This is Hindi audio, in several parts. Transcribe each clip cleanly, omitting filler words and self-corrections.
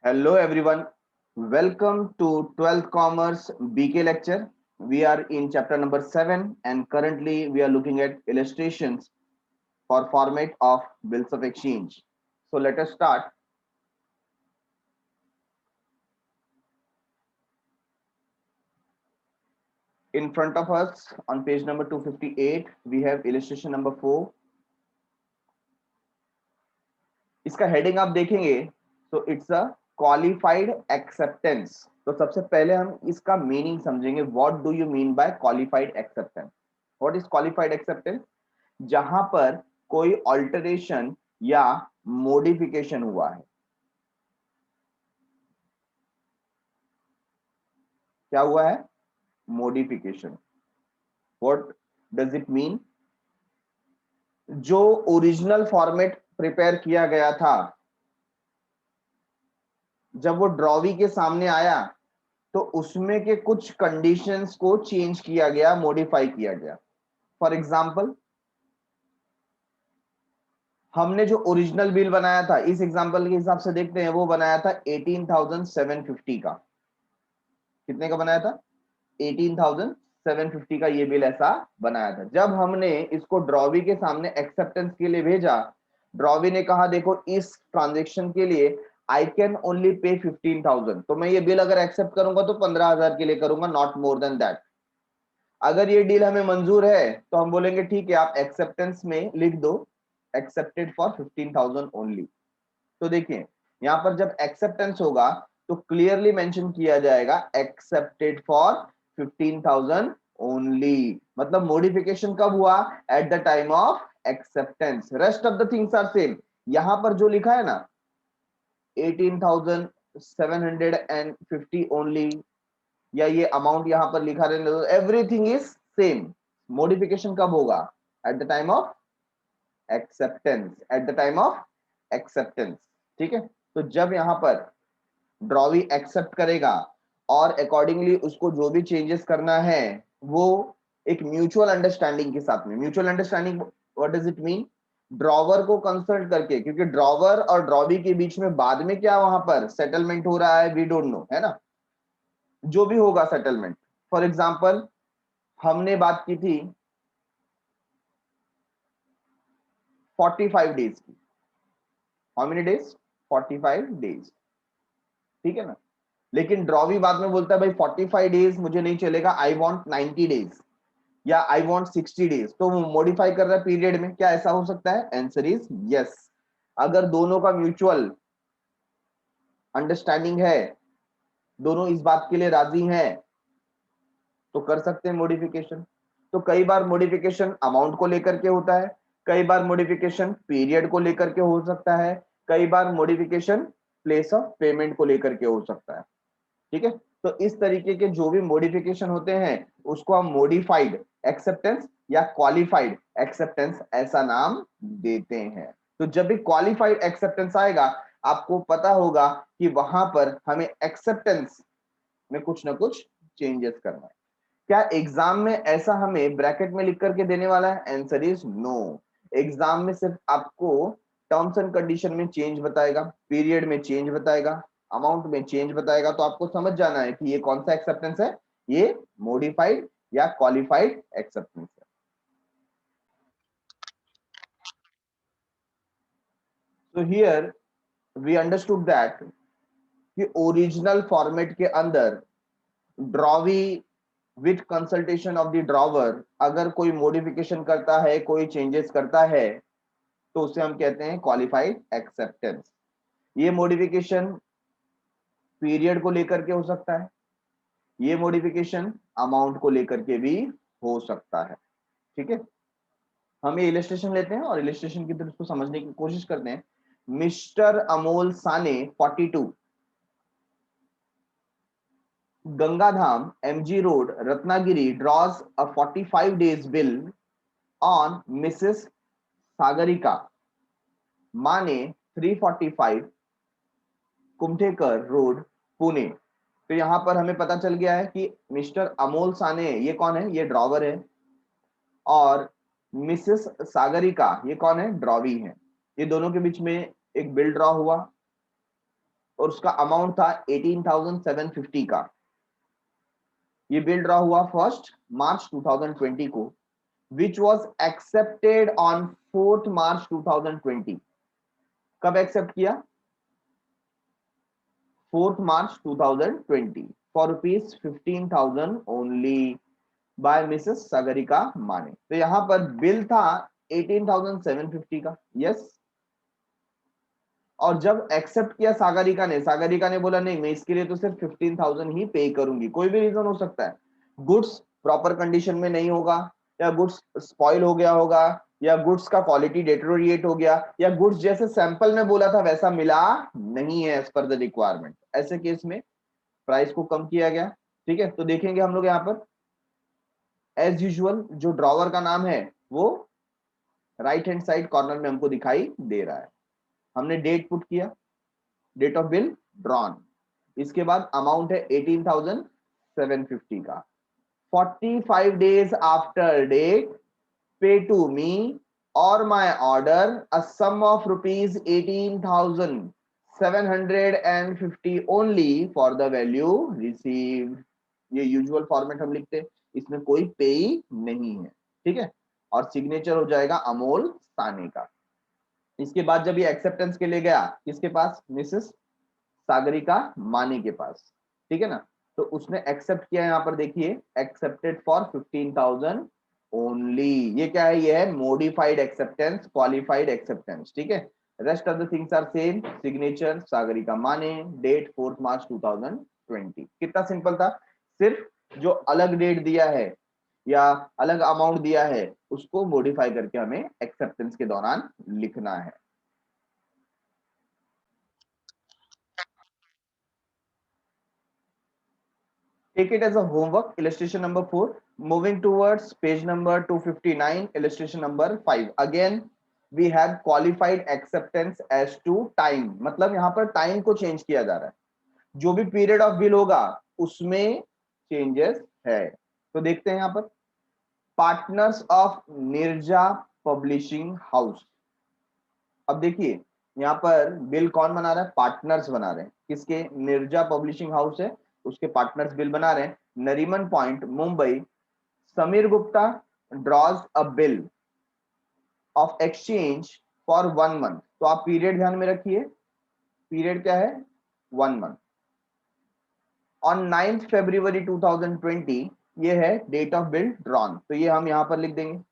Hello everyone, welcome to 12th Commerce BK lecture. We are in chapter number 7 and currently we are looking at illustrations for format of bills of exchange. So let us start. In front of us on page number 258 we have illustration number 4. इसका हेडिंग आप देखेंगे तो इट्स अ क्वालिफाइड एक्सेप्टेंस. तो सबसे पहले हम इसका मीनिंग समझेंगे. What do you mean by qualified acceptance? What is qualified acceptance? जहां पर कोई ऑल्टरेशन या मॉडिफिकेशन हुआ है. क्या हुआ है? Modification. What does it mean? जो ओरिजिनल फॉर्मेट प्रिपेयर किया गया था, जब वो ड्रॉवी के सामने आया तो उसमें के कुछ कंडीशंस को चेंज किया गया, मॉडिफाई किया गया. फॉर एग्जांपल, हमने जो ओरिजिनल बिल बनाया था, इस एग्जांपल के हिसाब से देखते हैं, वो बनाया था 18,750 का. कितने का बनाया था? 18,750 का ये बिल ऐसा बनाया था. जब हमने इसको ड्रॉवी के सामने एक्सेप्टेंस के लिए भेजा, ड्रॉवी ने कहा देखो इस ट्रांजेक्शन के लिए आई कैन ओनली पे 15,000. तो मैं ये बिल अगर एक्सेप्ट करूंगा तो 15,000 के लिए करूंगा, नॉट मोर देन दैट. अगर ये डील हमें मंजूर है तो हम बोलेंगे ठीक है, आप एक्सेप्टेंस में लिख दो एक्सेप्टेड फॉर 15,000 ओनली. तो देखिए यहां पर जब एक्सेप्टेंस होगा तो क्लियरली मेंशन किया जाएगा एक्सेप्टेड फॉर 15,000 ओनली. मतलब मॉडिफिकेशन कब हुआ? At the time of acceptance. Rest of the things are same. यहां पर जो लिखा है ना 18,750 ओनली, या ये अमाउंट यहां पर लिखा रहने दो, एवरीथिंग इज सेम. मॉडिफिकेशन कब होगा? Eight the time of acceptance. Eight the time of acceptance. ठीक है. तो जब यहां पर ड्रॉवी एक्सेप्ट करेगा और अकॉर्डिंगली उसको जो भी चेंजेस करना है वो एक म्यूचुअल अंडरस्टैंडिंग के साथ में. Mutual understanding what does it mean? Drawer को कंसल्ट करके, क्योंकि ड्रॉवर और ड्रॉवी के बीच में बाद में क्या वहां पर सेटलमेंट हो रहा है वी डोंट नो, है ना. जो भी होगा सेटलमेंट. फॉर एग्जांपल हमने बात की थी 45 डेज की. How many days? 45 डेज. ठीक है ना. लेकिन ड्रॉवी बाद में बोलता है भाई 45 डेज मुझे नहीं चलेगा, आई वांट 90 डेज या आई वांट 60 डेज. तो वो मॉडिफाई कर रहा है पीरियड में. क्या ऐसा हो सकता है? Answer is yes. अगर दोनों का म्यूचुअल अंडरस्टैंडिंग है, दोनों इस बात के लिए राजी हैं, तो कर सकते हैं मॉडिफिकेशन. तो कई बार मॉडिफिकेशन अमाउंट को लेकर के होता है, कई बार मॉडिफिकेशन पीरियड को लेकर के हो सकता है, कई बार मॉडिफिकेशन प्लेस ऑफ पेमेंट को लेकर के हो सकता है. ठीक है. तो इस तरीके के जो भी मॉडिफिकेशन होते हैं उसको हम मॉडिफाइड एक्सेप्टेंस या क्वालिफाइड एक्सेप्टेंस ऐसा नाम देते हैं. तो जब भी क्वालिफाइड एक्सेप्टेंस आएगा आपको पता होगा कि वहां पर हमें एक्सेप्टेंस में कुछ ना कुछ चेंजेस करना है. क्या एग्जाम में ऐसा हमें ब्रैकेट में लिख करके देने वाला है? Answer is no. एग्जाम में सिर्फ आपको टर्म्स एंड कंडीशन में चेंज बताएगा, पीरियड में चेंज बताएगा, अमाउंट में चेंज बताएगा. तो आपको समझ जाना है कि ये कौन सा एक्सेप्टेंस है, ये मॉडिफाइड या क्वालिफाइड एक्सेप्टेंस है. तो हियर वी अंडरस्टूड दैट कि ओरिजिनल फॉर्मेट के अंदर drawee with consultation of the drawer अगर कोई मॉडिफिकेशन करता है, कोई चेंजेस करता है, तो उसे हम कहते हैं क्वालिफाइड एक्सेप्टेंस. ये मॉडिफिकेशन पीरियड को लेकर के हो सकता है, ये मॉडिफिकेशन अमाउंट को लेकर के भी हो सकता है. ठीक है. हम ये इलस्ट्रेशन लेते हैं और इलस्ट्रेशन की तरफ इसको समझने की कोशिश करते हैं. Mister Amol Sane 42 Gangadham MG road Ratnagiri draws a 45 days bill on Mrs. Sagarika माने 345 कुमठेकर रोड पुणे. तो यहां पर हमें पता चल गया है कि मिस्टर अमोल साने ये कौन है? ये ड्रॉवर है. और मिसेस सागरिका ये कौन है? ड्रॉवी है. ये दोनों के बीच में एक बिल ड्रॉ हुआ. और उसका अमाउंट था 18,750 का। ये बिल ड्रॉ हुआ 1 मार्च 2020 को, विच वॉज एक्सेप्टेड ऑन 4 मार्च 2020। कब एक्सेप्ट किया? 4 मार्च 2020 for ₹15,000 only by Mrs Sagarika माने। तो यहां पर बिल था 18,750 का, यस। और जब एक्सेप्ट किया सागरिका ने बोला नहीं, मैं इसके लिए तो सिर्फ 15,000 ही पे करूंगी। कोई भी रीजन हो सकता है, गुड्स प्रॉपर कंडीशन में नहीं होगा, या गुड्स स्पॉइल हो गया होगा, या गुड्स का क्वालिटी डेटोरिएट हो गया, या गुड्स जैसे सैंपल में बोला था वैसा मिला नहीं है एज पर द रिक्वायरमेंट। ऐसे केस में प्राइस को कम किया गया। ठीक है, तो देखेंगे हम लोग यहाँ पर एज यूजुअल जो ड्रॉवर का नाम है वो राइट हैंड साइड कॉर्नर में हमको दिखाई दे रहा है। हमने डेट पुट किया, डेट ऑफ बिल ड्रॉन। इसके बाद अमाउंट है 18,750 का। 45 days after date pay to me or my order a sum of ₹18,750 only for the value received. ये यूजुअल फॉर्मेट हम लिखते हैं, इसमें कोई पे नहीं है। ठीक है, और सिग्नेचर हो जाएगा अमोल साने का। इसके बाद जब ये एक्सेप्टेंस के लिए गया किसके पास? मिसेस सागरिका माने के पास। ठीक है ना, तो उसने एक्सेप्ट किया। यहां पर देखिए एक्सेप्टेड फॉर 15,000 ओनली। ये क्या है? ये है मॉडिफाइड एक्सेप्टेंस, क्वालिफाइड एक्सेप्टेंस। ठीक है, rest of the things are same. Signature Sagarika Mane, date 4 मार्च 2020। कितना सिंपल था, सिर्फ जो अलग डेट दिया है या अलग अमाउंट दिया है उसको मॉडिफाई करके हमें एक्सेप्टेंस के दौरान लिखना है। Take it as a homework. Illustration number 4. Moving towards page number 259, illustration number 5. Again, we have qualified acceptance as to time. मतलब यहाँ पर टाइम को चेंज किया जा रहा है, जो भी पीरियड ऑफ बिल होगा उसमें चेंजेस है। तो देखते हैं यहाँ पर partners of Nirja publishing house. अब देखिए यहाँ पर बिल कौन बना रहा है? पार्टनर्स बना रहे हैं। किसके? निर्जा पब्लिशिंग हाउस है, उसके पार्टनर्स बिल बना रहे हैं। Nariman point Mumbai, Sameer Gupta draws a bill of exchange for 1 month. तो आप पीरियड ध्यान में रखिए, पीरियड क्या है? 1 मंथ। ऑन 9 फरवरी 2020 ये है डेट ऑफ बिल ड्रॉन, तो ये हम यहां पर लिख देंगे।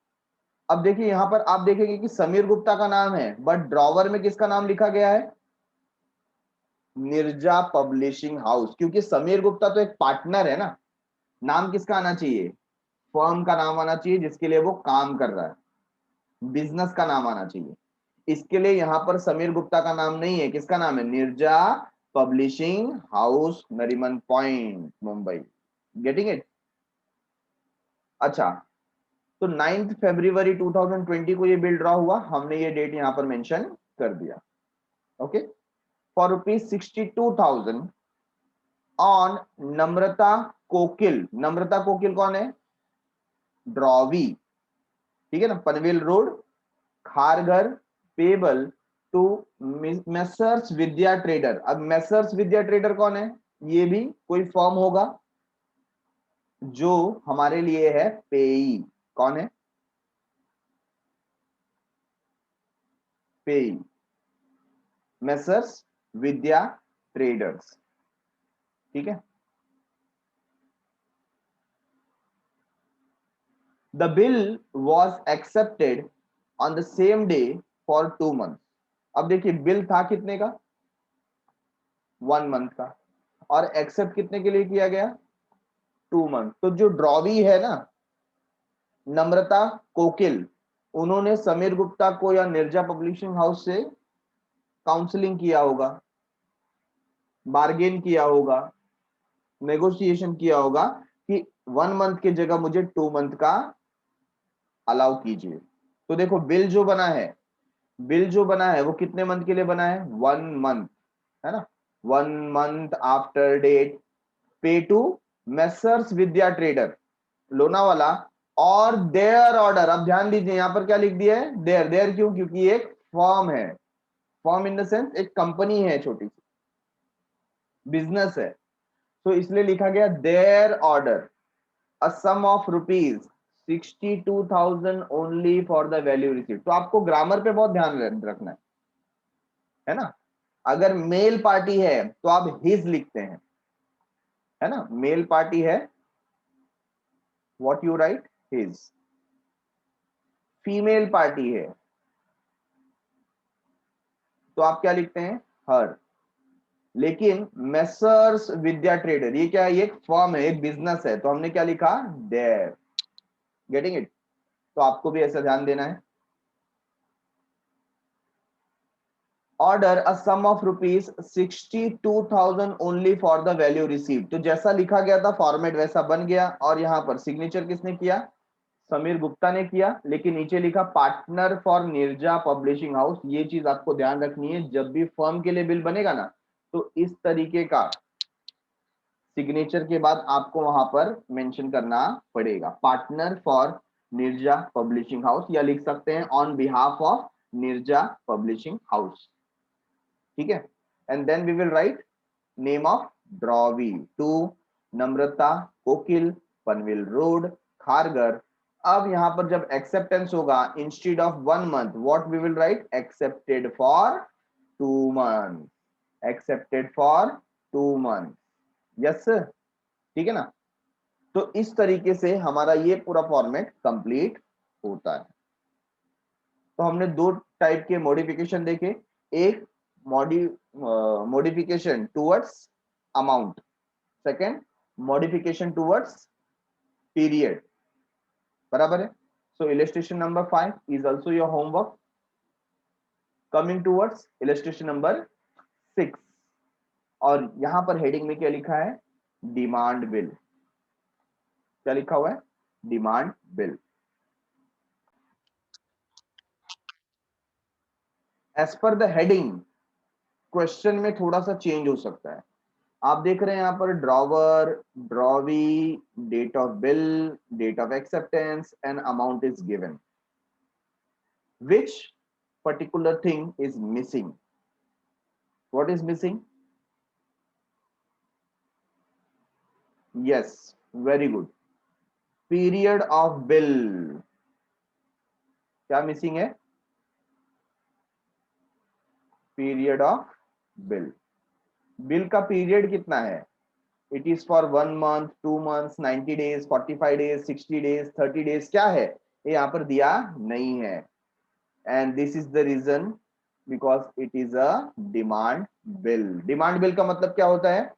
अब देखिए यहां पर आप देखेंगे कि समीर गुप्ता का नाम है, बट ड्रॉवर में किसका नाम लिखा गया है? निर्जा पब्लिशिंग हाउस, क्योंकि समीर गुप्ता तो एक पार्टनर है ना। नाम किसका आना चाहिए? फर्म का नाम आना चाहिए जिसके लिए वो काम कर रहा है, बिजनेस का नाम आना चाहिए। इसके लिए यहां पर समीर गुप्ता का नाम नहीं है, किसका नाम है? Nirja publishing house, Nariman point Mumbai. Getting it? अच्छा, तो 9 फरवरी 2020 को ये बिल ड्रॉ हुआ, हमने ये डेट यहां पर मेंशन कर दिया। Okay, for ₹62,000 on Namrata Kokil. Namrata Kokil कौन है? ड्रॉवी। ठीक है ना, Panvel road, Kharghar, payable to messrs Vidya trader. अब मेसर्स विद्या ट्रेडर कौन है? ये भी कोई फर्म होगा जो हमारे लिए है पेई। कौन है? पेई, मेसर्स विद्या ट्रेडर्स। ठीक है, the bill was accepted on the same day for 2 month. अब देखिए बिल था कितने का? 1 मंथ का, और एक्सेप्ट कितने के लिए किया गया? 2 मंथ। तो जो ड्रॉवी है ना, नम्रता कोकिल, उन्होंने समीर गुप्ता को या निर्जा पब्लिशिंग हाउस से काउंसलिंग किया होगा, बार्गेन किया होगा, नेगोशिएशन किया होगा कि 1 मंथ की जगह मुझे 2 मंथ का अलाउ कीजिए। तो देखो बिल जो बना है, बिल जो बना है वो कितने मंथ के लिए बना है? 1 मंथ, है ना। 1 month after date pay to messrs Vidya trader Lonavala or their order. अब ध्यान दीजिए यहां पर क्या लिख दिया है? देयर। देयर क्यों? क्योंकि एक फर्म है, फर्म इन द सेंस एक कंपनी है छोटी सी। बिजनेस है, तो इसलिए लिखा गया their order a sum of rupees 62,000 only for the value received. तो आपको ग्रामर पे बहुत ध्यान रखना है ना। अगर मेल पार्टी है तो आप हिज लिखते हैं, है ना, मेल पार्टी है what you right his, female party है तो आप क्या लिखते हैं हर। लेकिन मेसर्स विद्या ट्रेडर ये क्या है, ये एक फर्म है, एक बिजनेस है, तो हमने क्या लिखा देयर। Getting it. तो आपको भी ऐसा ध्यान देना है। Order a sum of rupees 62,000 only for the value received. तो जैसा लिखा गया था फॉर्मेट वैसा बन गया, और यहां पर सिग्नेचर किसने किया, समीर गुप्ता ने किया, लेकिन नीचे लिखा partner for Nirja publishing house. ये चीज आपको ध्यान रखनी है, जब भी फर्म के लिए बिल बनेगा ना, तो इस तरीके का सिग्नेचर के बाद आपको वहां पर मेंशन करना पड़ेगा, partner for Nirja publishing house, या लिख सकते हैं on behalf of Nirja publishing house. ठीक है, and then we will write name of drawee to Namrata Kokil, Panvel road, Kharghar. अब यहां पर जब एक्सेप्टेंस होगा, instead of 1 month what we will write accepted for 2 month, accepted for 2 month. Yes, ठीक है ना। तो इस तरीके से हमारा ये पूरा फॉर्मेट कंप्लीट होता है। तो हमने दो टाइप के मॉडिफिकेशन देखे, एक modification towards amount, second modification towards period, बराबर है। So illustration number 5 is also your homework. Coming towards illustration number 6, और यहां पर हेडिंग में क्या लिखा है, डिमांड बिल। क्या लिखा हुआ है, demand bill. As per the heading question में थोड़ा सा चेंज हो सकता है। आप देख रहे हैं यहाँ पर drawer, drawee, date of bill, date of acceptance and amount is given, which particular thing is missing, what is missing, yes, very good, period of bill. क्या मिसिंग है, पीरियड ऑफ बिल। बिल का पीरियड कितना है, it is for 1 month, 2 months, 90 days, 45 days, 60 days, 30 days, क्या है ये यहाँ पर दिया नहीं है। And this is the reason because it is a demand bill. Demand bill का मतलब क्या होता है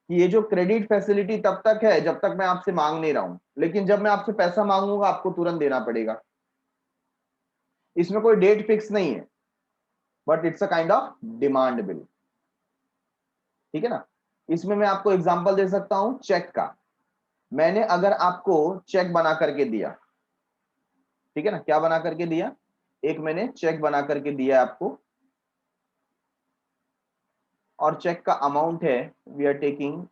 कि ये जो क्रेडिट फैसिलिटी तब तक है जब तक मैं आपसे मांग नहीं रहा हूं, लेकिन जब मैं आपसे पैसा मांगूंगा आपको तुरंत देना पड़ेगा। इसमें कोई डेट फिक्स नहीं है, but it's a kind of demand bill. ठीक है ना। इसमें मैं आपको एग्जांपल दे सकता हूं चेक का। मैंने अगर आपको चेक बना करके दिया, ठीक है ना, क्या बना करके दिया, एक मैंने चेक बना करके दिया आपको, और चेक का अमाउंट है वी आर टेकिंग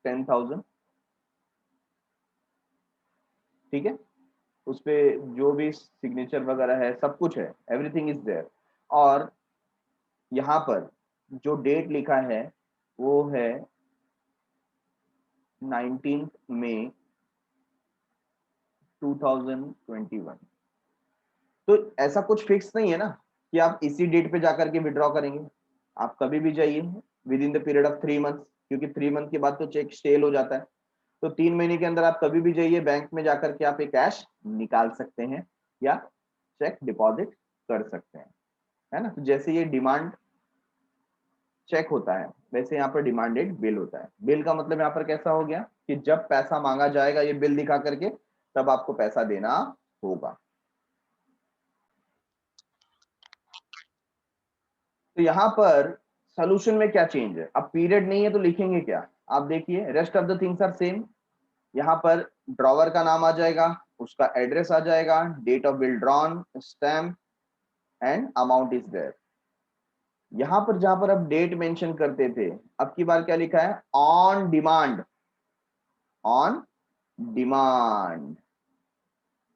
10,000। ठीक है, उस पे जो भी सिग्नेचर वगैरह है सब कुछ है, एवरीथिंग इज देयर। और यहाँ पर जो डेट लिखा है वो है 19 मई 2021। तो ऐसा कुछ फिक्स नहीं है ना कि आप इसी डेट पे जाकर के विड्रॉ करेंगे, आप कभी भी जाइए with in the period of 3 months, क्योंकि 3 मंथ के बाद तो चेक स्टेल हो जाता है। तो 3 महीने के अंदर आप कभी भी जाइए बैंक में जाकर के आप एक कैश निकाल सकते हैं या चेक डिपॉजिट कर सकते हैं, है ना। तो जैसे ये डिमांड चेक होता है वैसे यहाँ पर डिमांडेड बिल होता है। बिल का मतलब यहाँ पर कैसा हो गया कि जब पैसा मांगा जाएगा ये बिल दिखा करके तब आपको पैसा देना होगा। तो यहाँ पर सोल्यूशन में क्या चेंज है, अब पीरियड नहीं है तो लिखेंगे क्या, आप देखिए rest of the things are same. यहाँ पर ड्रॉवर का नाम आ जाएगा, उसका एड्रेस आ जाएगा, date of bill drawn, stamp and amount is there. यहां पर जहां पर अब डेट मेंशन करते थे, अब की बार क्या लिखा है, on demand, on demand,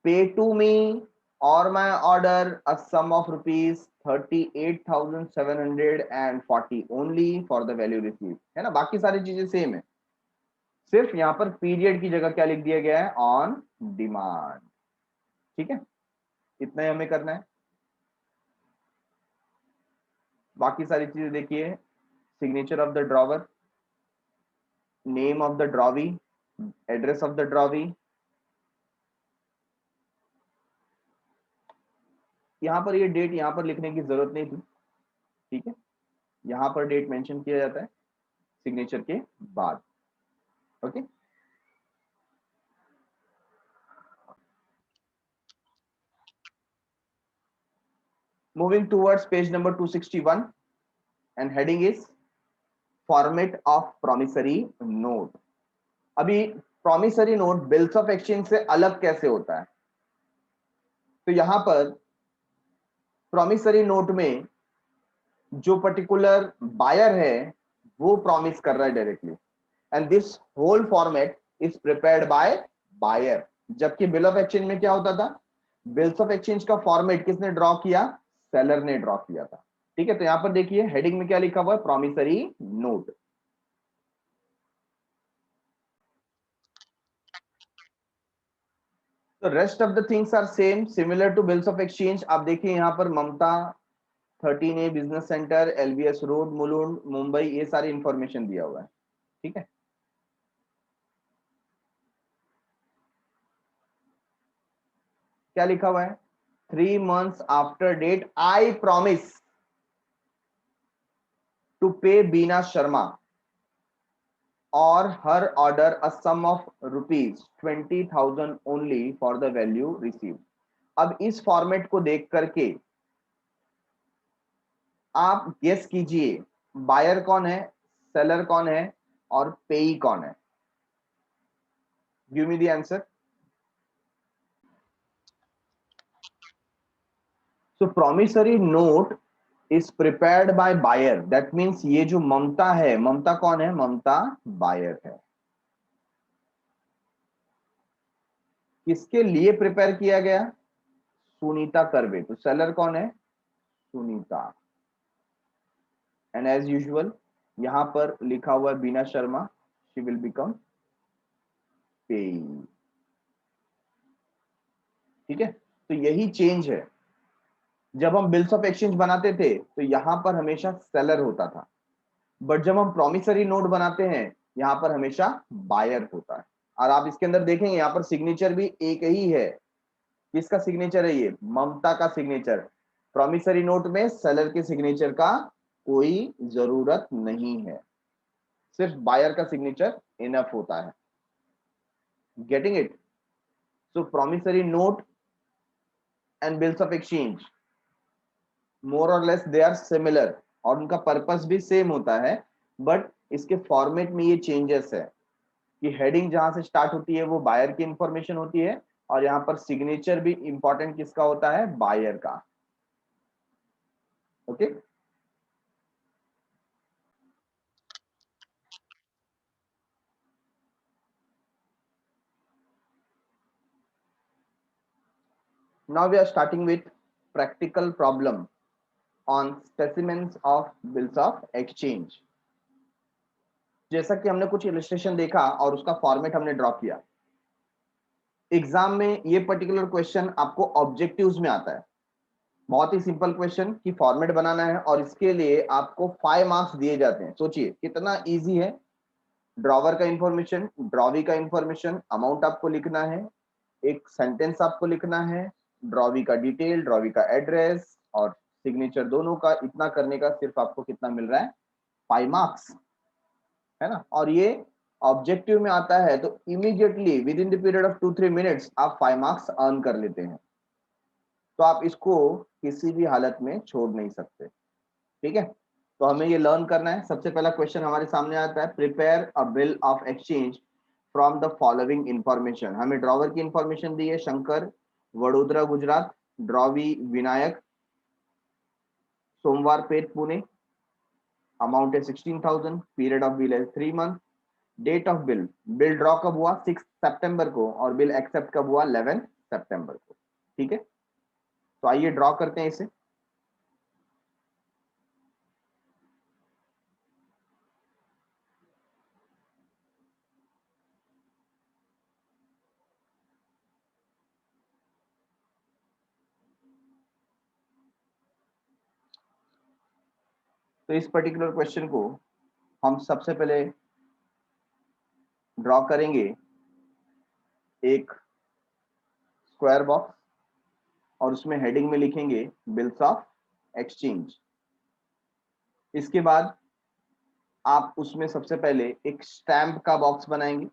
pay to me or my order a sum of rupees 38,740 only for the value receive, है ना, बाकी सारी चीजें सेम है, सिर्फ यहाँ पर पीरियड की जगह क्या लिख दिया गया है, ऑन डिमांड। ठीक है, इतना ही हमें करना है। बाकी सारी चीजें देखिए, signature of the drawer, name of the drawee, address of the drawee, यहाँ पर ये डेट यहाँ पर लिखने की जरूरत नहीं थी, ठीक है, यहाँ पर डेट मेंशन किया जाता है सिग्नेचर के बाद। Okay, moving towards page number 261 and heading is format of promissory note. अभी promissory note bills of exchange से अलग कैसे होता है, तो यहां पर प्रॉमिसरी नोट में जो पर्टिकुलर बायर है वो प्रॉमिस कर रहा है directly, and this whole format is prepared by buyer. जबकि बिल ऑफ एक्सचेंज में क्या होता था, बिल्स ऑफ एक्सचेंज का फॉर्मेट किसने ड्रॉ किया, सेलर ने ड्रॉ किया था। ठीक है, तो यहां पर देखिए हेडिंग में क्या लिखा हुआ है, प्रॉमिसरी नोट। तो rest of the things are same, similar to bills of exchange. आप देखिए यहाँ पर Mamta 13A business centre, LBS road, Mulund, Mumbai, ये सारी इंफॉर्मेशन दिया हुआ है। ठीक है, क्या लिखा हुआ है, 3 months after date I promise to pay Bina Sharma और हर order a sum of ₹20,000 only for the value receive. अब इस फॉर्मेट को देख करके आप गेस कीजिए बायर कौन है, सेलर कौन है और पेई कौन है। Give me the answer. So promissory note is prepared by buyer, that means ये जो ममता है, ममता कौन है, ममता बायर है। किसके लिए प्रिपेयर किया गया, सुनीता करवे, तो सेलर कौन है, सुनीता। एंड एज यूजुअल यहां पर लिखा हुआ है बीना शर्मा, शी विल बिकम पेई। ठीक है, तो यही चेंज है। जब हम बिल्स ऑफ एक्सचेंज बनाते थे तो यहां पर हमेशा सेलर होता था, बट जब हम प्रॉमिसरी नोट बनाते हैं यहां पर हमेशा बायर होता है। और आप इसके अंदर देखेंगे यहां पर सिग्नेचर भी एक ही है। किसका सिग्नेचर है, ये ममता का सिग्नेचर। प्रॉमिसरी नोट में सेलर के सिग्नेचर का कोई जरूरत नहीं है, सिर्फ बायर का सिग्नेचर इनफ होता है। Getting it. So promissory note and bills of exchange more और लेस दे आर सिमिलर, और उनका पर्पस भी सेम होता है, बट इसके फॉर्मेट में ये चेंजेस है कि हेडिंग जहां से स्टार्ट होती है वो बायर की इंफॉर्मेशन होती है, और यहाँ पर सिग्नेचर भी इंपॉर्टेंट किसका होता है, बायर का। Okay, now we are starting with practical problem on specimens of bills of exchange. जैसा कि हमने कुछ इलस्ट्रेशन देखा और उसका फॉर्मेट हमने ड्रॉ किया, एग्जाम में ये पर्टिकुलर क्वेश्चन आपको ऑब्जेक्टिव्स में आता है। बहुत ही सिंपल क्वेश्चन की फॉर्मेट बनाना है और इसके लिए आपको 5 मार्क्स दिए जाते हैं। सोचिए कितना इजी है। ड्रॉवर का इंफॉर्मेशन, ड्रॉवी का इंफॉर्मेशन, अमाउंट आपको लिखना है, एक सेंटेंस आपको लिखना है, ड्रॉवी का डिटेल, ड्रॉवी का एड्रेस और सिग्नेचर दोनों का। इतना करने का सिर्फ आपको कितना मिल रहा है, 5 मार्क्स, है ना। और ये ऑब्जेक्टिव में आता है तो immediately with in the period of 2-3 minutes आप 5 मार्क्स अर्न कर लेते हैं। तो आप इसको किसी भी हालत में छोड़ नहीं सकते। ठीक है, तो हमें ये लर्न करना है। सबसे पहला क्वेश्चन हमारे सामने आता है, prepare a bill of exchange from the following information. हमें ड्रॉवर की इंफॉर्मेशन दी है, शंकर, वडोदरा गुजरात, ड्रॉवी विनायक, सोमवार पेट पुणे, अमाउंट है 16,000, पीरियड ऑफ बिल है 3 month, date of bill, bill draw कब हुआ 6 सितंबर को और बिल एक्सेप्ट कब हुआ 11 सितंबर को। ठीक है, तो आइए ड्रॉ करते हैं इसे। तो इस पर्टिकुलर क्वेश्चन को हम सबसे पहले ड्रॉ करेंगे एक स्क्वायर बॉक्स और उसमें हेडिंग में लिखेंगे बिल्स ऑफ एक्सचेंज। इसके बाद आप उसमें सबसे पहले एक स्टैम्प का बॉक्स बनाएंगे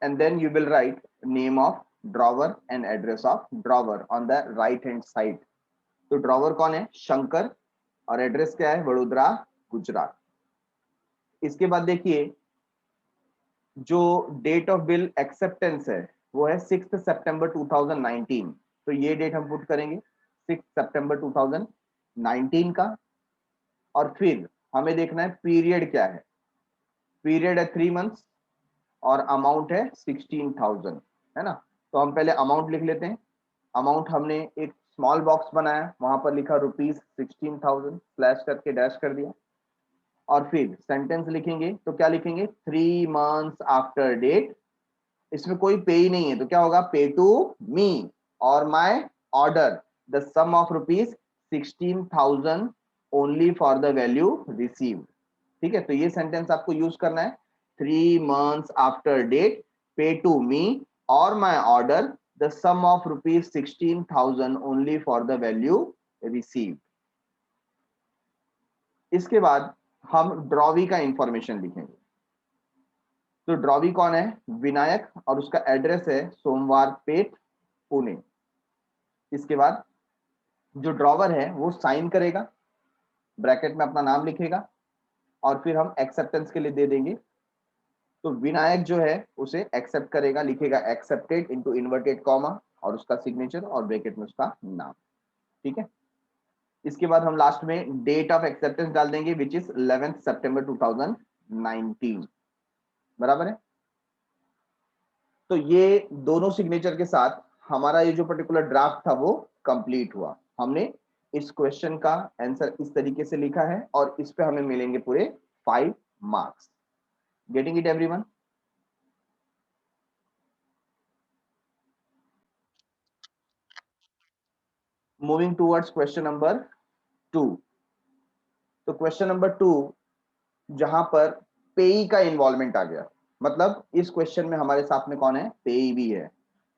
and then you will write name of drawer and address of drawer on the right hand side. तो ड्रॉवर कौन है? शंकर, और एड्रेस क्या है? वडोदरा, गुजरात। इसके बाद देखिए जो डेट ऑफ बिल एक्सेप्टेंस है वो है 6 सितंबर 2019। तो ये डेट हम पुट करेंगे 6 सितंबर 2019 का। और फिर हमें देखना है पीरियड क्या है। पीरियड है 3 मंथ्स और अमाउंट है 16,000, है ना। तो हम पहले अमाउंट लिख लेते हैं। अमाउंट हमने एक स्मॉल बॉक्स बनाया, वहां पर लिखा ₹16,000 स्लैश करके डैश कर दिया। और फिर सेंटेंस लिखेंगे तो क्या लिखेंगे? 3 मंथ्स आफ्टर डेट। इसमें कोई पे ही नहीं है तो क्या होगा? पे to me or my order the sum of ₹16,000 only for the value received. ठीक है, तो ये सेंटेंस आपको यूज करना है। 3 months after date, pay to me or my order the sum of ₹16,000 only for the value received. इसके बाद हम ड्रॉवी का इंफॉर्मेशन लिखेंगे। तो ड्रॉवी कौन है? विनायक, और उसका एड्रेस है सोमवार पेट, पुणे। इसके बाद जो ड्रॉवर है वो साइन करेगा, ब्रैकेट में अपना नाम लिखेगा और फिर हम एक्सेप्टेंस के लिए दे देंगे। तो विनायक जो है उसे एक्सेप्ट करेगा, लिखेगा एक्सेप्टेड इनटू इन्वर्टेड कॉमा और उसका सिग्नेचर और ब्रैकेट में उसका नाम। ठीक है, इसके बाद हम लास्ट में डेट ऑफ एक्सेप्टेंस डाल देंगे विच इज 11 सितंबर 2019। बराबर है। तो ये दोनों सिग्नेचर के साथ हमारा ये जो पर्टिकुलर ड्राफ्ट था वो कंप्लीट हुआ। हमने इस क्वेश्चन का आंसर इस तरीके से लिखा है और इस पे हमें मिलेंगे पूरे 5 marks. Getting it everyone? Moving towards question number 2। तो क्वेश्चन नंबर 2 जहां पर पेई का इन्वॉल्वमेंट आ गया, मतलब इस क्वेश्चन में हमारे साथ में कौन है? पेई भी है।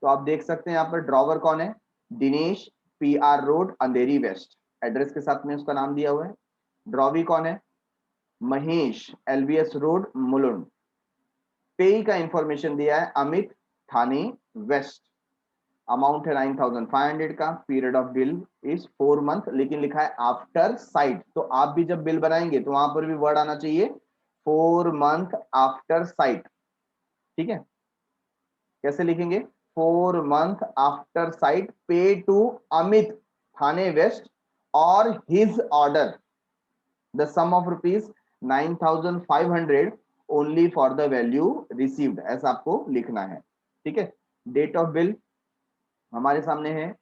तो आप देख सकते हैं यहाँ पर ड्रॉवर कौन है? दिनेश, PR रोड, अंधेरी वेस्ट, एड्रेस के साथ में उसका नाम दिया हुआ है। ड्रॉवी कौन है? Mahesh, LBS road, Mulund. पेई का इंफॉर्मेशन दिया है अमित, थाने वेस्ट। अमाउंट है 9,500 का। Period of bill is 4 month, लेकिन लिखा है आफ्टर साइट। तो आप भी जब बिल बनाएंगे तो वहां पर भी वर्ड आना चाहिए 4 मंथ आफ्टर साइट। ठीक है, कैसे लिखेंगे? 4 month after sight, pay to Amit, Thane west, or his order the sum of ₹9,500 only for the value received. ऐसा आपको लिखना है। ठीक है, डेट ऑफ बिल हमारे सामने है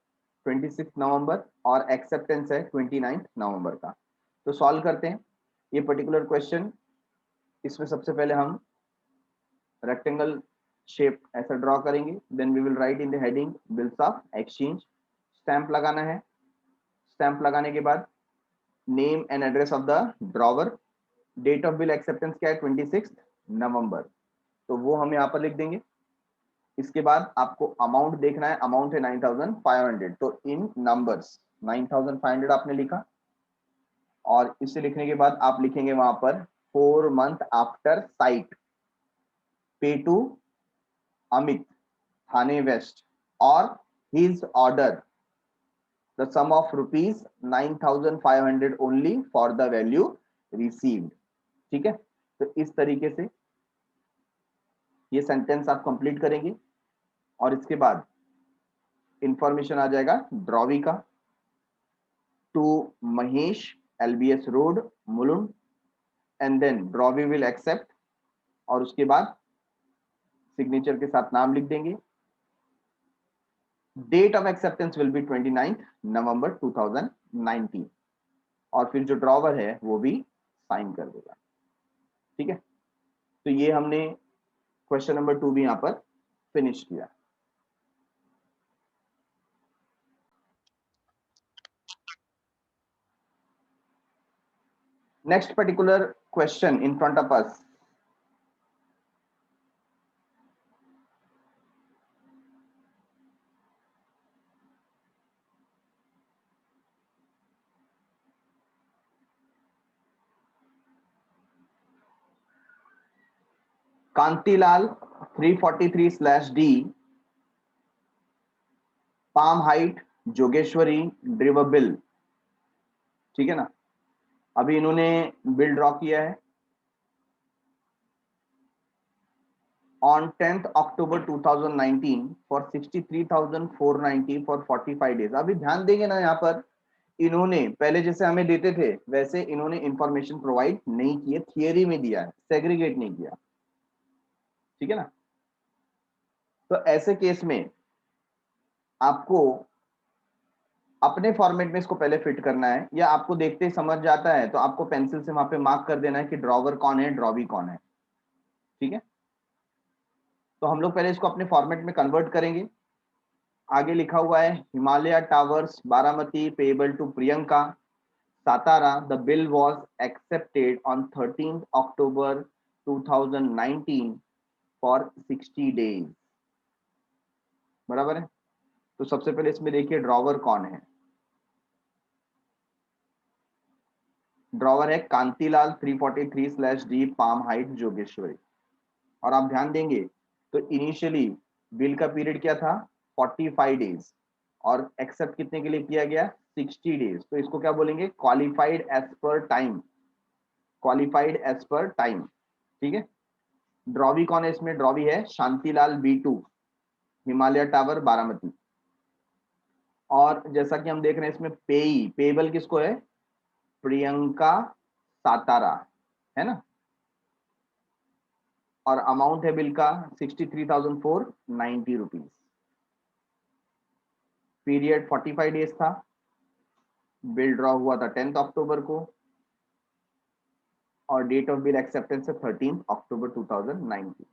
26 नवंबर और एक्सेप्टेंस है 29 नवंबर का। तो सॉल्व करते हैं ये पर्टिकुलर क्वेश्चन। इसमें सबसे पहले हम रेक्टेंगल शेप ऐसा ड्रॉ करेंगे, then we will write in the heading bills of exchange. Stamp लगाना है। स्टैंप लगाने के बाद name and address of the drawer. Date of bill acceptance क्या है? 26 नवंबर, तो वो हम यहाँ पर लिख देंगे। इसके बाद आपको अमाउंट देखना है। अमाउंट है 9,500, तो इन नंबर्स 9,500 आपने लिखा और इसे लिखने के बाद आप लिखेंगे वहां पर 4 month after sight, pay to Amit, Thane west, or his order the sum of ₹9,500 only for the value received. ठीक है, तो इस तरीके से ये सेंटेंस आप कंप्लीट करेंगे और इसके बाद इंफॉर्मेशन आ जाएगा ड्रॉवी का to Mahesh, LBS road, Mulund, and then drawee will accept और उसके बाद सिग्नेचर के साथ नाम लिख देंगे। Date of acceptance will be 29 November 2019 और फिर जो ड्रॉवर है वो भी साइन कर देगा। ठीक है, तो ये हमने क्वेश्चन नंबर 2 भी यहां पर फिनिश किया। Next particular question in front of us, Kantilal 343/D, Palm Height, Jogeshwari, ड्रिवबिल। ठीक है ना, अभी इन्होंने बिल ड्रॉ किया है on 10th October 2019 for 63,490 for 45 days। अभी ध्यान देंगे ना, यहाँ पर इन्होंने पहले जैसे हमें देते थे वैसे इन्होंने इंफॉर्मेशन प्रोवाइड नहीं की है, थियरी में दिया है, सेग्रीगेट नहीं किया। ठीक है ना, तो ऐसे केस में आपको अपने फॉर्मेट में इसको पहले फिट करना है, या आपको देखते ही समझ जाता है तो आपको पेंसिल से वहां पे मार्क कर देना है कि ड्रॉवर कौन है, ड्रॉवी कौन है। ठीक है, तो हम लोग पहले इसको अपने फॉर्मेट में कन्वर्ट करेंगे। आगे लिखा हुआ है Himalaya towers Baramati payable to Priyanka Satara, the bill was accepted on 13th October 2019 for 60 days. बराबर है, तो सबसे पहले इसमें देखिए ड्रॉवर कौन है। ड्रॉवर है Kantilal 343/D, Palm Height, Jogeshwari. और आप ध्यान देंगे तो इनिशियली बिल का पीरियड क्या था, 45 डेज, और एक्सेप्ट कितने के लिए किया गया, 60 डेज। तो इसको क्या बोलेंगे, qualified as per time, qualified as per time. ठीक है, ड्रॉवी कौन है इसमें, ड्रॉवी है शांतिलाल B2, हिमालय टावर बारामती। और जैसा कि हम देख रहे हैं इसमें पेई, पेबल किसको है, प्रियंका सातारा, है ना। और अमाउंट है बिल का 63,490 रुपीज। पीरियड 45 डेज था, बिल ड्रॉ हुआ था 10th अक्टूबर को, और डेट ऑफ बिल एक्सेप्टेंस है 13th October 2019,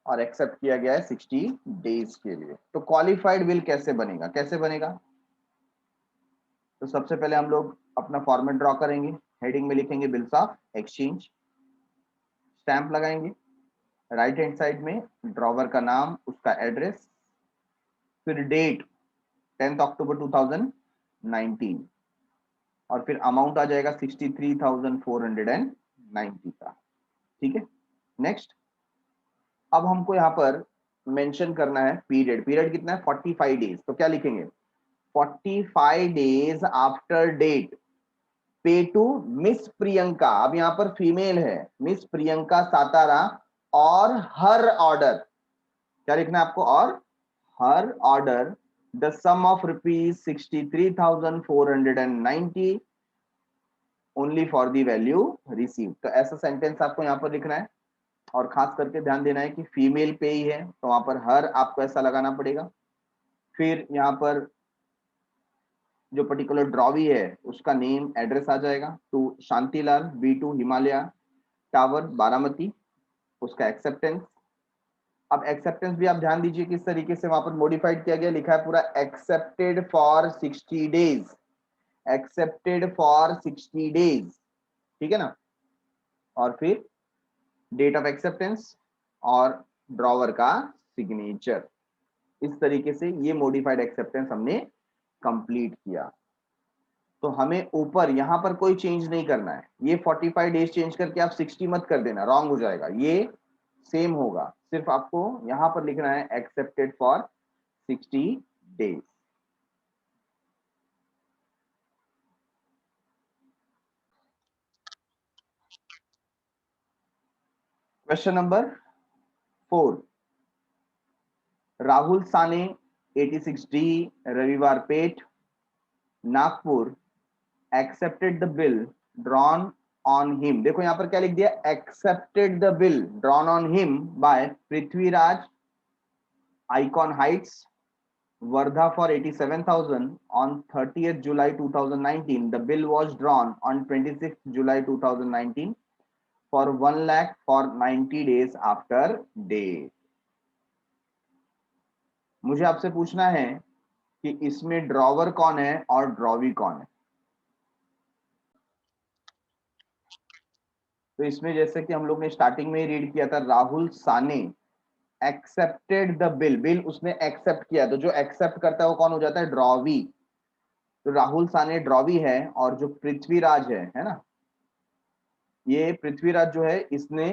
और एक्सेप्ट किया गया है 60 डेज के लिए। तो क्वालिफाइड बिल कैसे बनेगा, कैसे बनेगा, तो सबसे पहले हम लोग अपना फॉर्मेट ड्रॉ करेंगे। हेडिंग में लिखेंगे बिल्स ऑफ एक्सचेंज, स्टैंप लगाएंगे, राइट हैंड साइड में ड्रॉवर का नाम, उसका एड्रेस, फिर डेट 10th October 2019, और फिर अमाउंट आ जाएगा 63,490 का। ठीक है, नेक्स्ट अब हमको यहाँ पर मेंशन करना है पीरियड। पीरियड कितना है, 45 डेज। तो क्या लिखेंगे, 45 days after date pay to miss Priyanka. अब यहाँ पर फीमेल है, मिस प्रियंका सातारा, और हर ऑर्डर, क्या लिखना है आपको, और हर order the sum of ₹63,490 only for the value receive. तो ऐसा सेंटेंस आपको यहाँ पर लिखना है, और खास करके ध्यान देना है कि फीमेल पे ही है तो वहां पर हर आपको ऐसा लगाना पड़ेगा। फिर यहाँ पर जो पर्टिकुलर ड्रॉवी है उसका नेम एड्रेस आ जाएगा, to Shantilal B2, Himalaya tower Baramati, उसका एक्सेप्टेंस। अब एक्सेप्टेंस भी आप ध्यान दीजिए किस तरीके से वहां पर मॉडिफाइड किया गया, लिखा है पूरा accepted for 60 days, accepted for 60 days. ठीक है ना, और फिर डेट ऑफ एक्सेप्टेंस और ड्रॉवर का सिग्नेचर। इस तरीके से ये मॉडिफाइड एक्सेप्टेंस हमने कंप्लीट किया। तो हमें ऊपर यहां पर कोई चेंज नहीं करना है, ये 45 डेज चेंज करके आप 60 मत कर देना, रॉन्ग हो जाएगा, ये सेम होगा। सिर्फ आपको यहां पर लिखना है accepted for 60 days. Question number 4, Rahul Sane 86D, Raviwar Peth, Nagpur, accepted the bill drawn on him. देखो यहां पर क्या लिख दिया, accepted the bill drawn on him by Prithviraj, Icon Heights, Vardha for 87,000 on 30th July 2019. The bill was drawn on 26th July 2019 for 1 lakh for 90 days after date. मुझे आपसे पूछना है कि इसमें ड्रॉवर कौन है और ड्रॉवी कौन है। तो इसमें जैसे कि हम लोग ने स्टार्टिंग में ही रीड किया था, राहुल साने एक्सेप्टेड द बिल, बिल उसने एक्सेप्ट किया, तो जो एक्सेप्ट करता है वो कौन हो जाता है, ड्रॉवी। तो राहुल साने ड्रॉवी है, और जो पृथ्वीराज है ना, ये पृथ्वीराज जो है इसने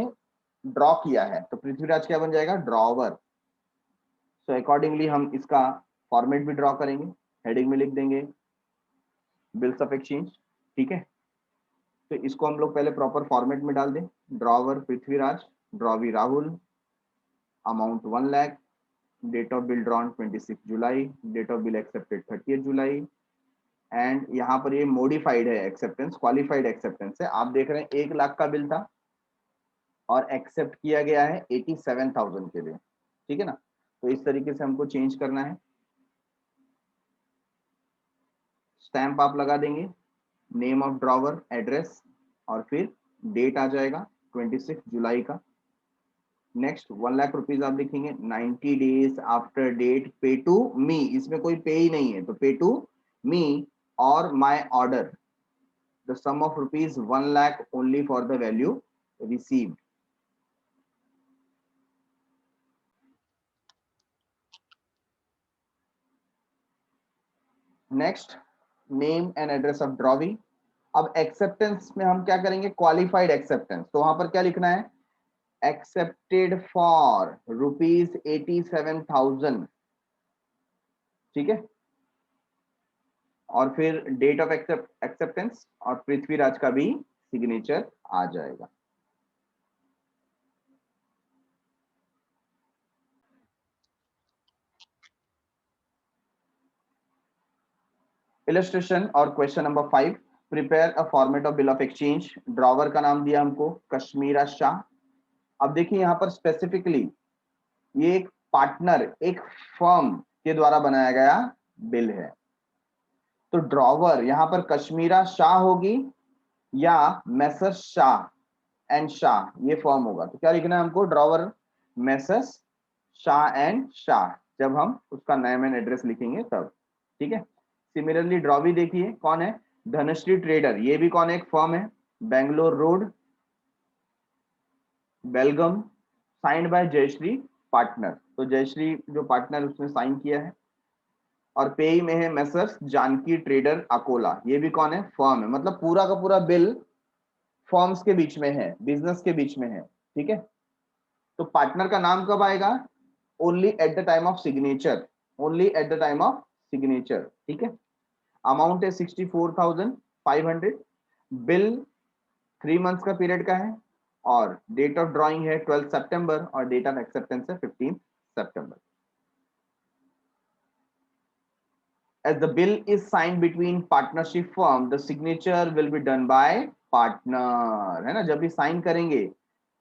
ड्रॉ किया है, तो पृथ्वीराज क्या बन जाएगा, ड्रॉवर। सो अकॉर्डिंगली हम इसका फॉर्मेट भी ड्रॉ करेंगे, हेडिंग में लिख देंगे बिल्स ऑफ एक्सचेंज, ठीक है। तो इसको हम लोग पहले प्रॉपर फॉर्मेट में डाल दें, drawer Prithviraj, drawee Rahul, amount 1 lakh, date of bill drawn 26 July, date of bill accepted 30 July, and यहाँ पर ये मॉडिफाइड है एक्सेप्टेंस, क्वालिफाइड एक्सेप्टेंस है। आप देख रहे हैं 1 लाख का बिल था और एक्सेप्ट किया गया है 87,000 के लिए, ठीक है ना। तो इस तरीके से हमको चेंज करना है, स्टैंप आप लगा देंगे, नेम ऑफ ड्रॉवर, एड्रेस, और फिर डेट आ जाएगा 26 जुलाई का। नेक्स्ट 1 लाख रुपीज आप लिखेंगे, 90 days after date pay to मी, इसमें कोई पे ही नहीं है, तो पे to me or my order the sum of rupees 1 lakh only for the value received. Next name and address of drawee. अब एक्सेप्टेंस में हम क्या करेंगे, क्वालिफाइड एक्सेप्टेंस, तो वहां पर क्या लिखना है, एक्सेप्टेड फॉर रुपीज 87,000, ठीक है। और फिर डेट ऑफ एक्सेप्टेंस और पृथ्वीराज का भी सिग्नेचर आ जाएगा। इलस्ट्रेशन और question number 5, prepare a format of bill of exchange. Drawer का नाम दिया हमको कश्मीरा शाह। अब देखिए यहाँ पर स्पेसिफिकली ये एक पार्टनर, एक फर्म के द्वारा बनाया गया बिल है, तो ड्रॉवर यहाँ पर कश्मीरा शाह होगी या मैसर्स शाह एंड शाह, ये फर्म होगा। तो क्या लिखना है हमको, drawer Messrs Shah and Shah, जब हम उसका नेम एंड एड्रेस लिखेंगे तब, ठीक है। सिमिलरली ड्रॉवी देखिए कौन है, धनश्री ट्रेडर, ये भी कौन है, एक फर्म है, Bangalore road, Belgaum, signed by Jayashree partner, तो जयश्री जो पार्टनर उसने साइन किया है। और पेई में है मैसर्स जानकी ट्रेडर अकोला, ये भी कौन है, फर्म है। मतलब पूरा का पूरा बिल फर्म्स के बीच में है, बिजनेस के बीच में है, ठीक है। तो पार्टनर का नाम कब आएगा, only eight the time of signature, only eight the time of signature, ठीक है। अमाउंट है 64,500, बिल 3 मंथ्स का पीरियड का है, और डेट ऑफ ड्रॉइंग है 12 सितंबर और डेट ऑफ एक्सेप्टेंस है 15 सितंबर। As the bill is signed between partnership firm, the signature will be done by partner, है ना। जब भी साइन करेंगे,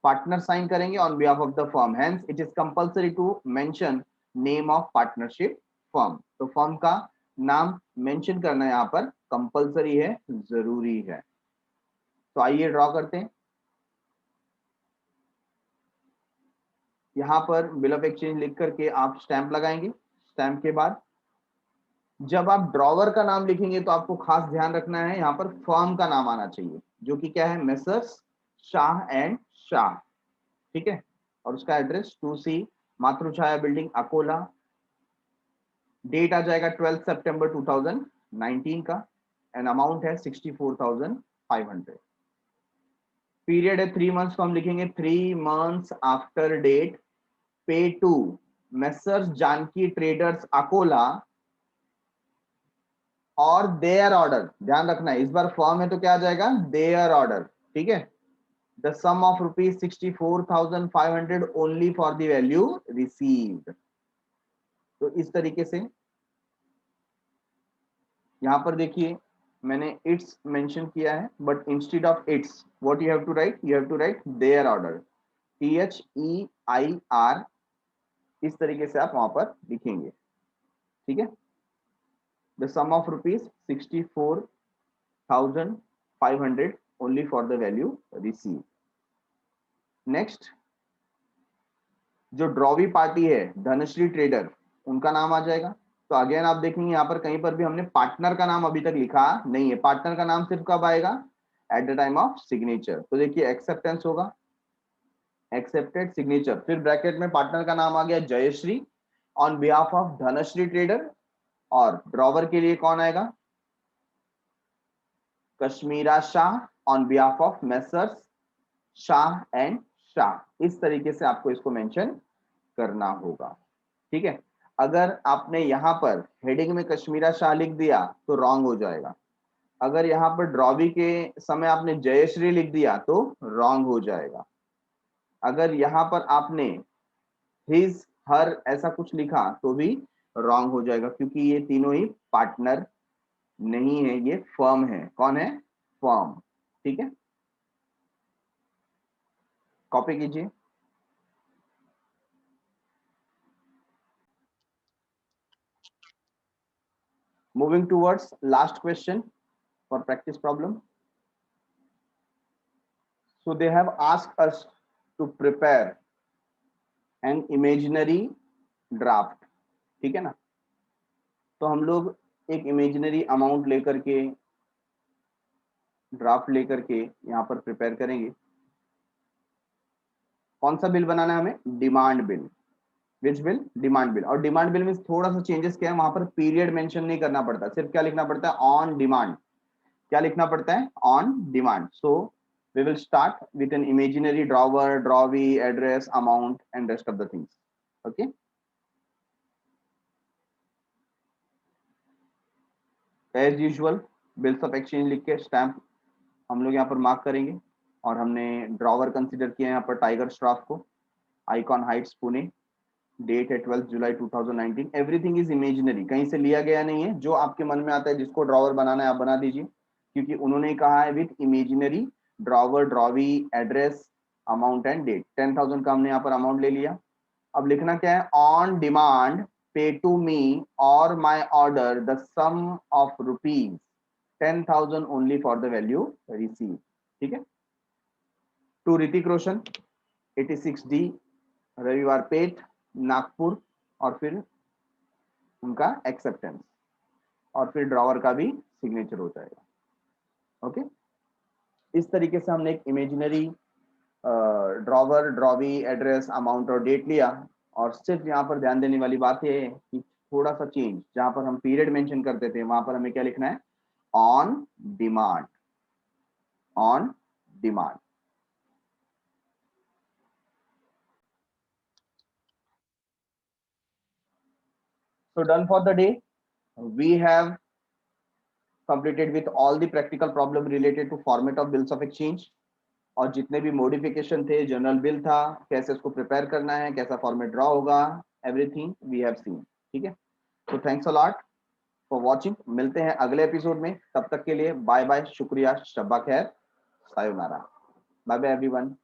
पार्टनर साइन करेंगे on behalf of the firm, hence it is compulsory to mention name of partnership firm। तो फर्म का नाम मेंशन करना यहाँ पर कंपलसरी है, जरूरी है। तो आइए ड्रॉ करते हैं। यहाँ पर बिल ऑफ एक्सचेंज लिख करके आप स्टैंप लगाएंगे, स्टैंप के बाद जब आप ड्रॉवर का नाम लिखेंगे तो आपको खास ध्यान रखना है, यहाँ पर फर्म का नाम आना चाहिए, जो कि क्या है, मेसर्स शाह एंड शाह, ठीक है। और उसका address 2C Matruchhaya building Akola, date आ जाएगा 12 सितंबर 2019 का, एंड अमाउंट है 64,500। पीरियड है 3 मंथ्स, तो हम लिखेंगे 3 months after date pay to messrs Janaki traders Akola or their order, ध्यान रखना है इस बार फॉर्म है तो क्या आ जाएगा, देयर ऑर्डर, ठीक है। The sum of rupees 64,500 only for the value received. तो इस तरीके से यहां पर देखिए मैंने इट्स मेंशन किया है, but instead of its what you have to write, you have to write their order, THEIR, इस तरीके से आप वहां पर लिखेंगे। ठीक है, the sum of rupees 64,500 only for the value receive. Next, जो ड्रॉवी पार्टी है धनश्री ट्रेडर, उनका नाम आ जाएगा। तो अगेन आप देखेंगे यहाँ पर कहीं पर भी हमने पार्टनर का नाम अभी तक लिखा नहीं है, पार्टनर का नाम सिर्फ कब आएगा, at the time of signature. तो देखिए एक्सेप्टेंस होगा, एक्सेप्टेड सिग्नेचर, फिर ब्रैकेट में पार्टनर का नाम आ गया Jayashree on behalf of Dhanashree trader, और ड्रॉवर के लिए कौन आएगा, Kashmira Shah on behalf of messrs Shah and Shah. इस तरीके से आपको इसको मेंशन करना होगा। ठीक है, अगर आपने यहाँ पर हेडिंग में कश्मीरा शाह लिख दिया तो रॉन्ग हो जाएगा, अगर यहाँ पर ड्रॉवी के समय आपने जयश्री लिख दिया तो रॉन्ग हो जाएगा, अगर यहाँ पर आपने हिज हर ऐसा कुछ लिखा तो भी रॉन्ग हो जाएगा, क्योंकि ये तीनों ही पार्टनर नहीं है, ये फर्म है। कौन है, फर्म। ठीक है, कॉपी कीजिए। Moving towards last question for practice problem. So they have asked us to prepare an imaginary draft। ठीक है ना, तो हम लोग एक इमेजिनरी अमाउंट लेकर के, ड्राफ्ट लेकर के यहाँ पर प्रिपेयर करेंगे। कौन सा बिल बनाना है हमें, demand bill. Which bill, demand bill. और डिमांड बिल में थोड़ा सा चेंजेस क्या है, वहां पर पीरियड मेंशन नहीं करना पड़ता, सिर्फ क्या लिखना पड़ता है, ऑन डिमांड। क्या लिखना पड़ता है, on demand. So we will start with an imaginary drawer, drawee, address, amount and rest of the things। okay, as usual bills of exchange लिख के स्टैम्प हम लोग यहाँ पर मार्क करेंगे। और हमने ड्रॉवर कंसीडर किया यहाँ पर टाइगर श्रॉफ को, आइकॉन हाइट्स पुणे, डेट है 12 जुलाई 2019। एवरीथिंग इज इमेजिनरी, कहीं से लिया गया नहीं है, जो आपके मन में आता है जिसको ड्रॉवर बनाना है आप बना दीजिए, क्योंकि उन्होंने कहा है with imaginary drawer, drawee, address, amount and date. 10,000 का हमने यहाँ पर अमाउंट ले लिया। अब लिखना क्या है, on demand pay to me or my order the sum of rupees 10,000 only for the value receive. ठीक है, टू ऋतिक रोशन 86D रविवार पेट नागपुर, और फिर उनका एक्सेप्टेंस, और फिर ड्रॉवर का भी सिग्नेचर हो जाएगा। ओके, इस तरीके से हमने एक imaginary drawer, drawee, address, amount और डेट लिया। और सिर्फ यहाँ पर ध्यान देने वाली बात ये है कि थोड़ा सा चेंज, जहां पर हम पीरियड मेंशन करते थे वहां पर हमें क्या लिखना है, on demand, on demand. So done for the day. We have completed with all the practical problem related to format of bills of exchange। और जितने भी मॉडिफिकेशन थे, जनरल बिल था, कैसे उसको प्रिपेयर करना है, कैसा फॉर्मेट ड्रॉ होगा, एवरीथिंग वी हैव सीन। ठीक है, तो thanks a lot for watching. मिलते हैं अगले एपिसोड में, तब तक के लिए बाय बाय, शुक्रिया, शब्बा खैर, सायोनारा, बाय बाय एवरीवन।